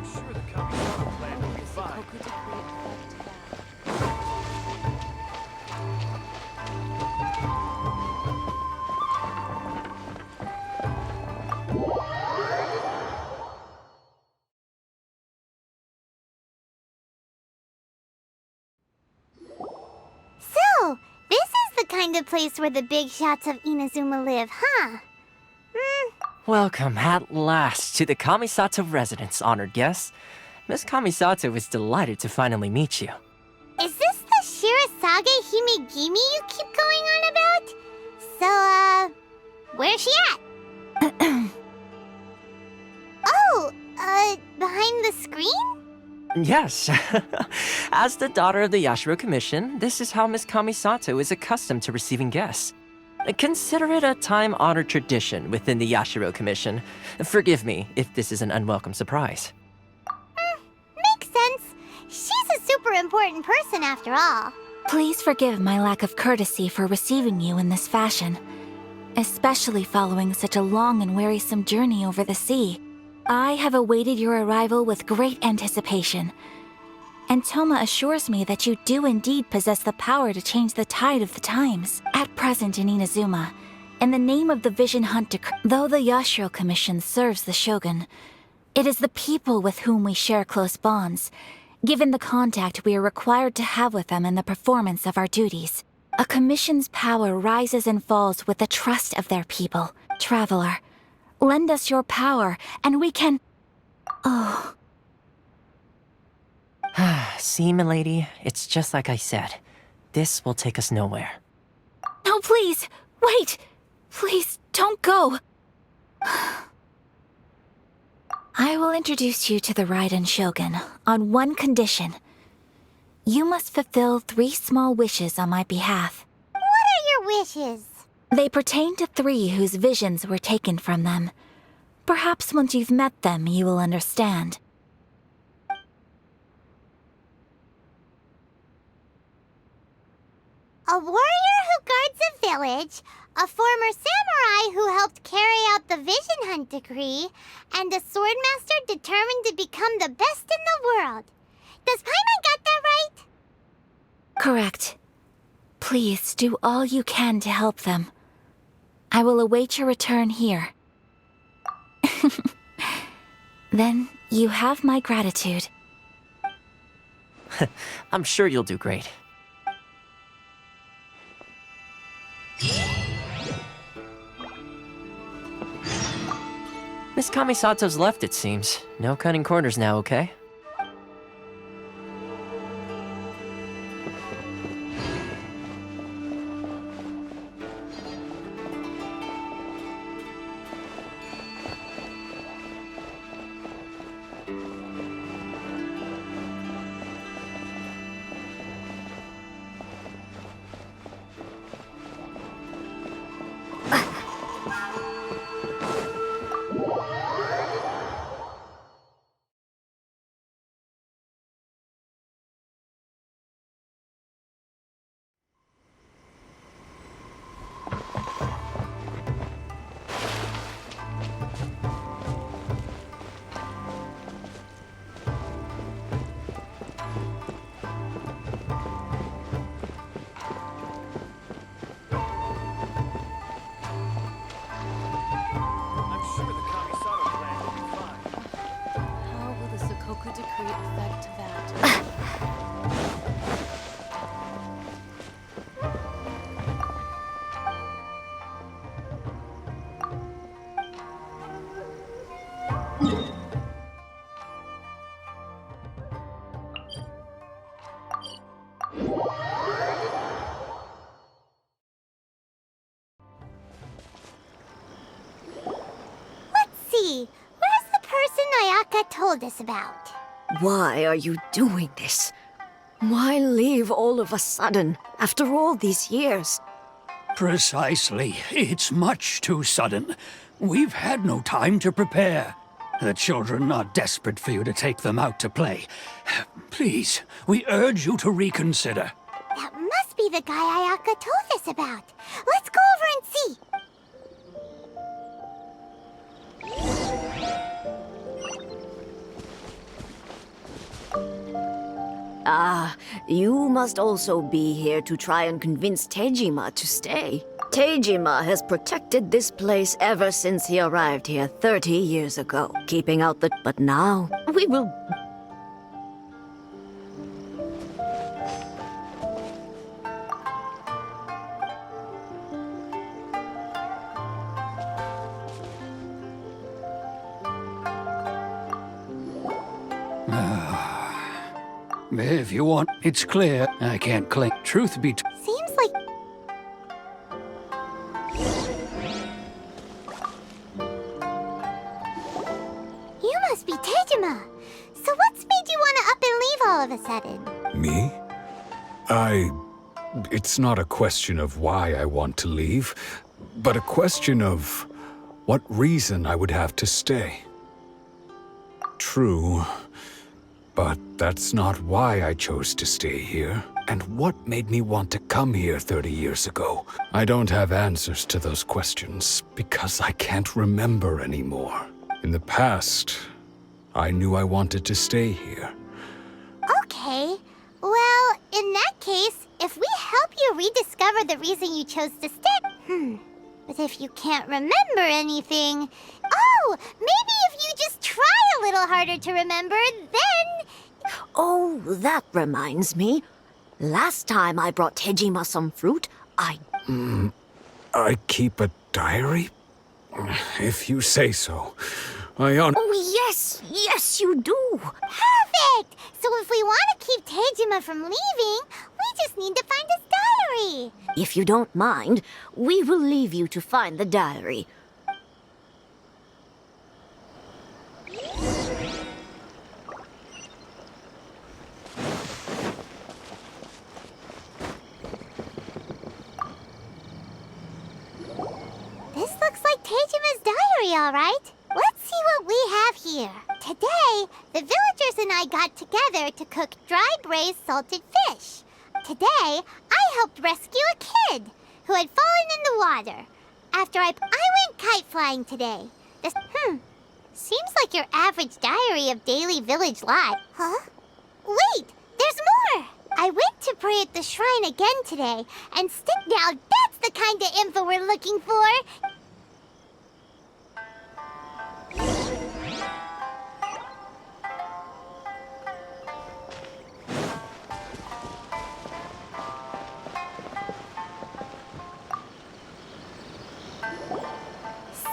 sure the Kamisato plan will be fine. So, this is the kind of place where the big shots of Inazuma live, huh? Welcome at last to the Kamisato residence, honored guests. Miss Kamisato is delighted to finally meet you. Is this the Shirasage Himegimi you keep going on about? So, where's she at? Oh, behind the screen? Yes. As the daughter of the Yashiro Commission, this is how Miss Kamisato is accustomed to receiving guests. Consider it a time-honored tradition within the Yashiro Commission. Forgive me if this is an unwelcome surprise. Makes sense. She's a super important person after all. Please forgive my lack of courtesy for receiving you in this fashion, especially following such a long and wearisome journey over the sea. I have awaited your arrival with great anticipation, and Toma assures me that you do indeed possess the power to change the tide of the times. At present in Inazuma, in the name of the Vision Hunt Decree, though the Yashiro Commission serves the Shogun, it is the people with whom we share close bonds, given the contact we are required to have with them in the performance of our duties. A commission's power rises and falls with the trust of their people. Traveler, lend us your power, and we can... Oh... See, milady, it's just like I said. This will take us nowhere. No, please! Wait! Please, don't go! I will introduce you to the Raiden Shogun on one condition. You must fulfill 3 small wishes on my behalf. What are your wishes? They pertain to 3 whose visions were taken from them. Perhaps once you've met them, you will understand. A warrior who guards a village, a former samurai who helped carry out the Vision Hunt Decree, and a swordmaster determined to become the best in the world. Does Paimon get that right? Correct. Please do all you can to help them. I will await your return here. Then you have my gratitude. I'm sure you'll do great. Miss Kamisato's left, it seems. No cutting corners now, okay? I'm sure the Kamisato plan will be fine. How will the Sakoku decree affect that? Let's see. Where's the person Ayaka told us about? Why are you doing this? Why leave all of a sudden, after all these years? Precisely. It's much too sudden. We've had no time to prepare. The children are desperate for you to take them out to play. Please, we urge you to reconsider. That must be the guy Ayaka told us about. Let's go over and see. Ah, you must also be here to try and convince Tejima to stay. Tejima has protected this place ever since he arrived here 30 years ago, keeping out the... But now, we will... If you want, it's clear. I can't claim. Truth be told. Seems like... You must be Tejima. So what's made you want to up and leave all of a sudden? Me? It's not a question of why I want to leave, but a question of what reason I would have to stay. True, but that's not why I chose to stay here. And what made me want to come here 30 years ago? I don't have answers to those questions because I can't remember anymore. In the past, I knew I wanted to stay here. Okay. Well, in that case, if we help you rediscover the reason you chose to stay... But if you can't remember anything... Oh, maybe if you just try a little harder to remember, then... Oh, that reminds me. Last time I brought Tejima some fruit, I keep a diary? If you say so. Oh, yes, you do. Perfect! So if we want to keep Tejima from leaving, we just need to find his diary. If you don't mind, we will leave you to find the diary. This looks like Tejima's diary, all right. Let's see what we have here. Today, the villagers and I got together to cook dry braised salted fish. Today, I helped rescue a kid who had fallen in the water. After I went kite flying today. This, seems like your average diary of daily village life. Huh? Wait, there's more! I went to pray at the shrine again today, and now that's the kind of info we're looking for!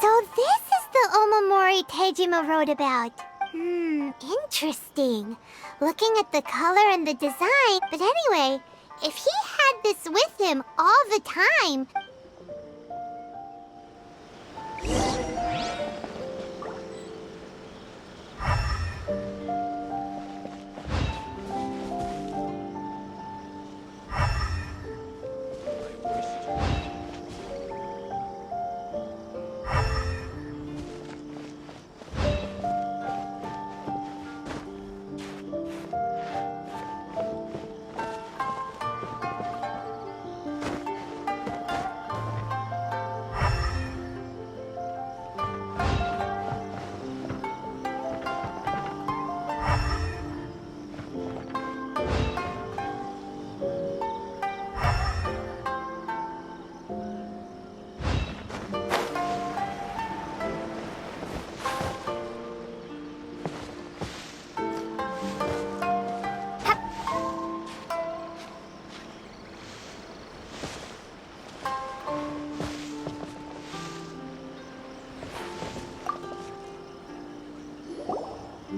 So this is the Omamori Tejima wrote about. Interesting. Looking at the color and the design. But anyway, if he had this with him all the time...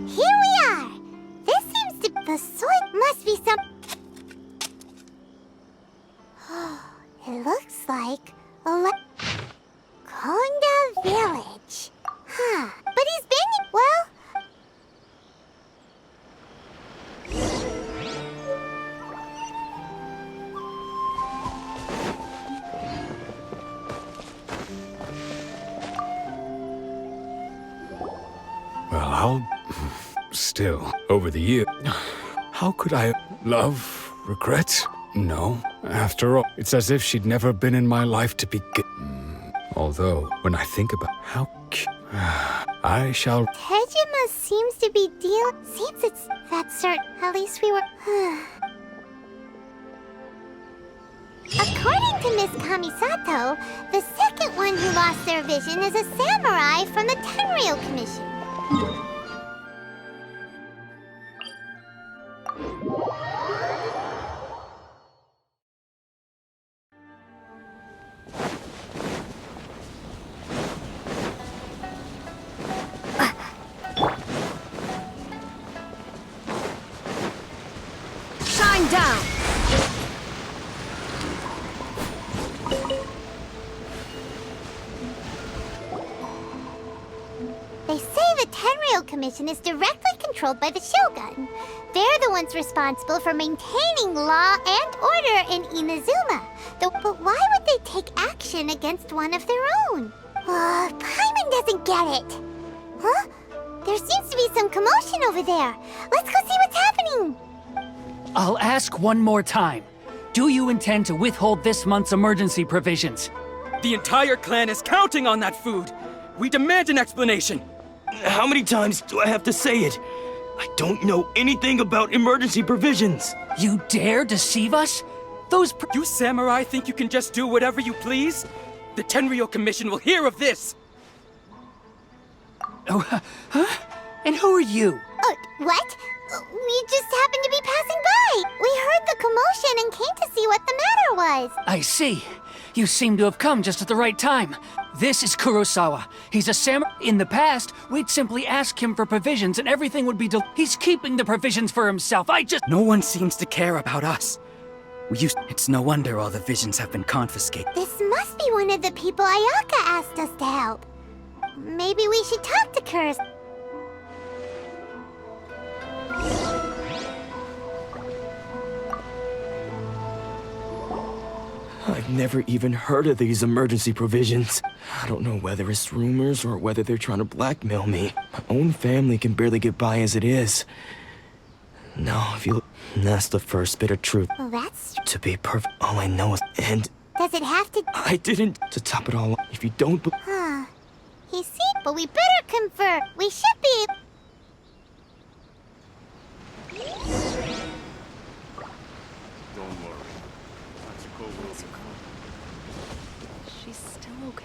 Here we are! This seems to... The soil must be some... It looks like... Konda Village. Huh. But he's been... Well... Well, still, over the year, how could I love, regret? No. After all, it's as if she'd never been in my life to begin. Although, when I think about how I shall. Tejima seems to be seems it's that certain. At least we were. According to Miss Kamisato, the second one who lost their vision is a samurai from the Tenryou Commission. Shine down! They say the Tenryou Commission is directly controlled by the Shogun. They're the ones responsible for maintaining law and order in Inazuma. But why would they take action against one of their own? Paimon doesn't get it. Huh? There seems to be some commotion over there. Let's go see what's happening. I'll ask one more time. Do you intend to withhold this month's emergency provisions? The entire clan is counting on that food. We demand an explanation. How many times do I have to say it? I don't know anything about emergency provisions. You dare deceive us? You samurai think you can just do whatever you please? The Tenryou Commission will hear of this! Oh, huh? And who are you? What? We just happened to be passing by. We heard the commotion and came to see what the matter was. I see. You seem to have come just at the right time. This is Kurosawa. He's a samurai. In the past, we'd simply ask him for provisions and everything would be He's keeping the provisions for himself. No one seems to care about us. It's no wonder all the visions have been confiscated. This must be one of the people Ayaka asked us to help. Maybe we should talk to Kurs. I've never even heard of these emergency provisions. I don't know whether it's rumors or whether they're trying to blackmail me. My own family can barely get by as it is. No, if you look, that's the first bit of truth. Well, that's... To be perfect, all I know is... And Does it have to... I didn't... To top it all off, if you don't... Huh. He seemed... But we better confer. We should be... She's still okay?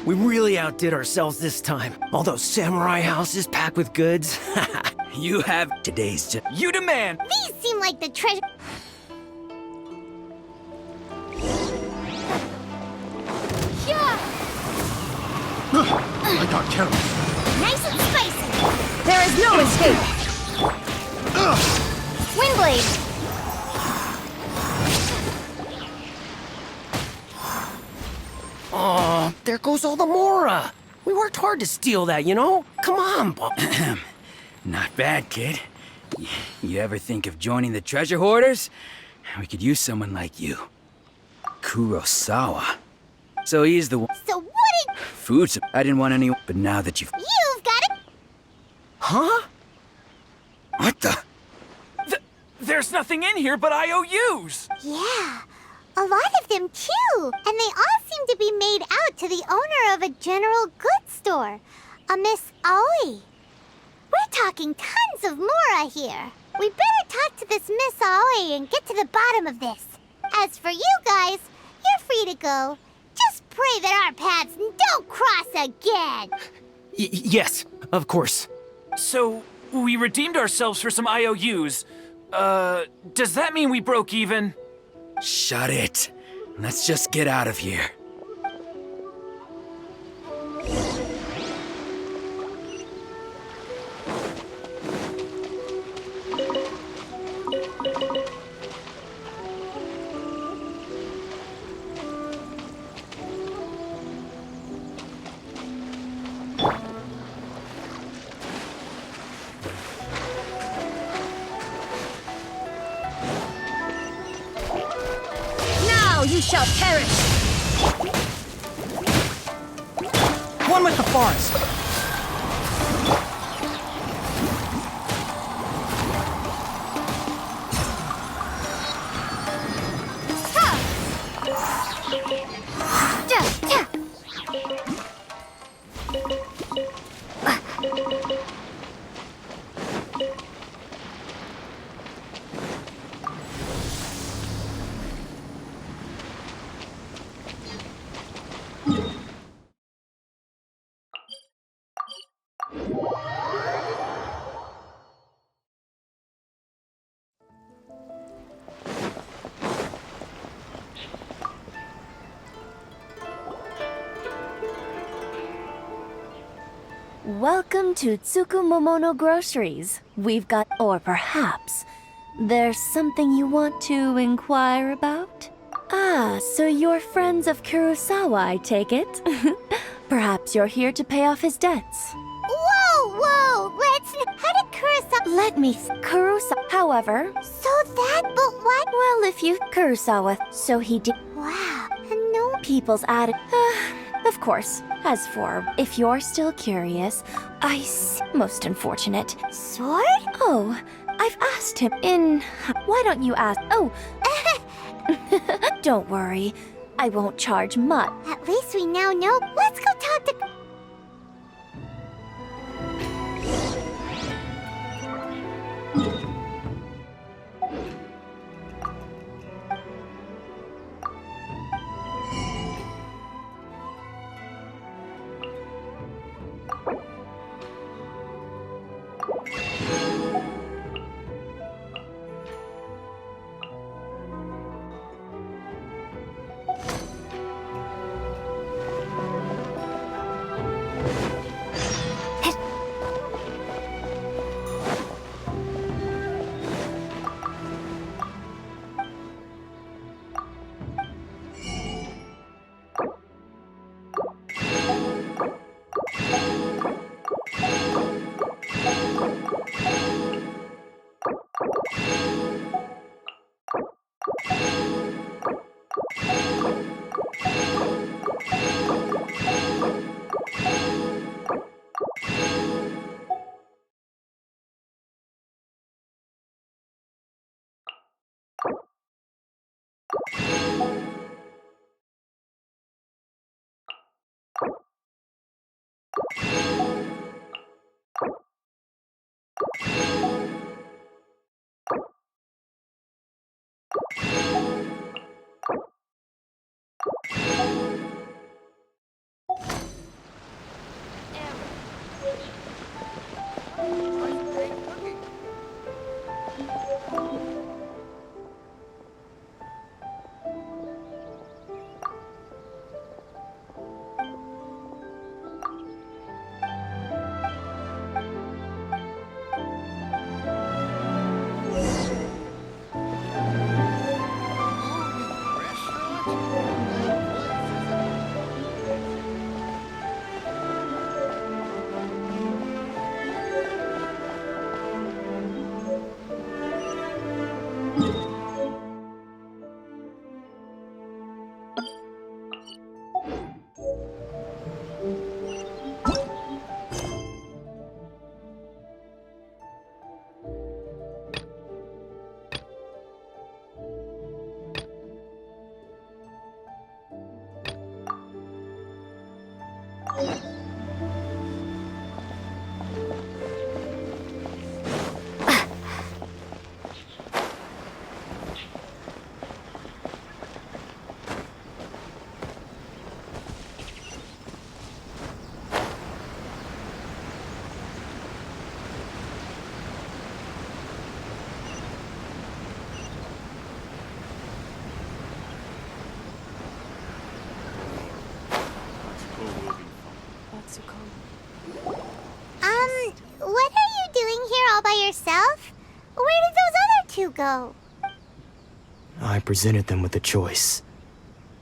We really outdid ourselves this time. All those samurai houses packed with goods. You have today's just... You demand! These seem like the treasure... I got careless. Nice and spicy. There is no escape! Windblade. Aw, there goes all the Mora. We worked hard to steal that, you know? Come on, Bob. Not bad, kid. You ever think of joining the treasure hoarders? We could use someone like you. Kurosawa. So he's the one. So what did... Food. I didn't want any, but now that you've... You've got it... Huh? What the? There's nothing in here but IOUs! Yeah. A lot of them, too. And they all seem to be made out to the owner of a general goods store. A Miss Aoi. We're talking tons of Mora here. We better talk to this Miss Aoi and get to the bottom of this. As for you guys, you're free to go. Just pray that our paths don't cross again. Yes, of course. So, we redeemed ourselves for some IOUs. Does that mean we broke even? Shut it. Let's just get out of here. now you shall perish! One with the forest! Welcome to Tsukumomono Groceries. We've got, or perhaps, there's something you want to inquire about? Ah, so you're friends of Kurosawa, I take it? Perhaps you're here to pay off his debts. Whoa! How did Kurosawa... Let me... Kurosawa... However... So that, but what? Well, if you... Kurosawa, so he did... Wow, no... People's atti... of course. As for, if you're still curious, I see... Most unfortunate. Sword? Oh, I've asked him in... Why don't you ask... Oh... Don't worry. I won't charge much. At least we now know. Let's go talk to... What are you doing here all by yourself? Where did those other two go? I presented them with a choice.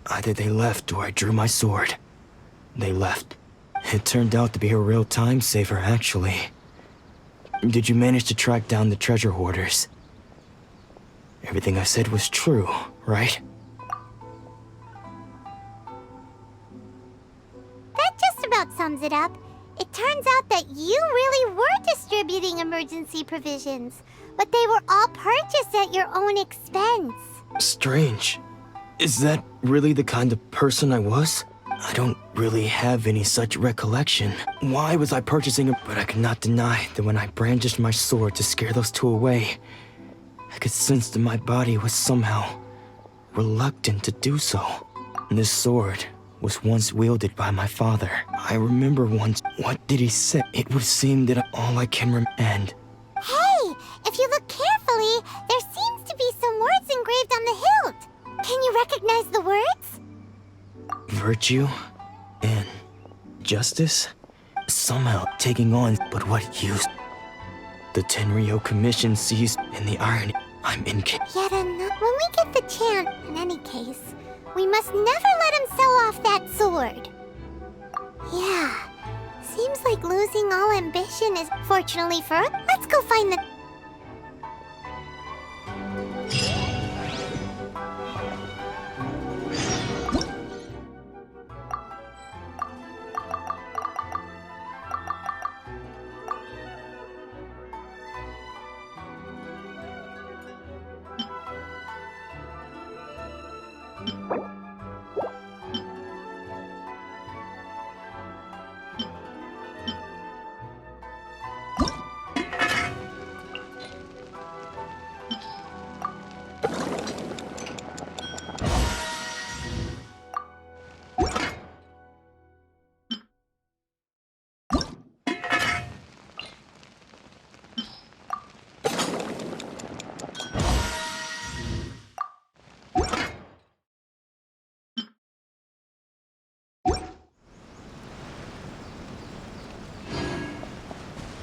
Either they left or I drew my sword. They left. It turned out to be a real time saver, actually. Did you manage to track down the treasure hoarders? Everything I said was true, right? sums it up. It turns out that you really were distributing emergency provisions, but they were all purchased at your own expense. Strange. Is that really the kind of person I was? I don't really have any such recollection. Why was I purchasing it? But I could not deny that when I brandished my sword to scare those two away, I could sense that my body was somehow reluctant to do so. This sword was once wielded by my father. I remember once, what did he say? It would seem that all I can remember. And Hey, if you look carefully, there seems to be some words engraved on the hilt. Can you recognize the words? virtue and justice somehow taking on, but what use? The Tenryo Commission sees in the irony. I'm in. Yet another. When we get the chance, in any case, we must never let him sell off that sword. Yeah, seems like losing all ambition is. Fortunately for us, let's go find the.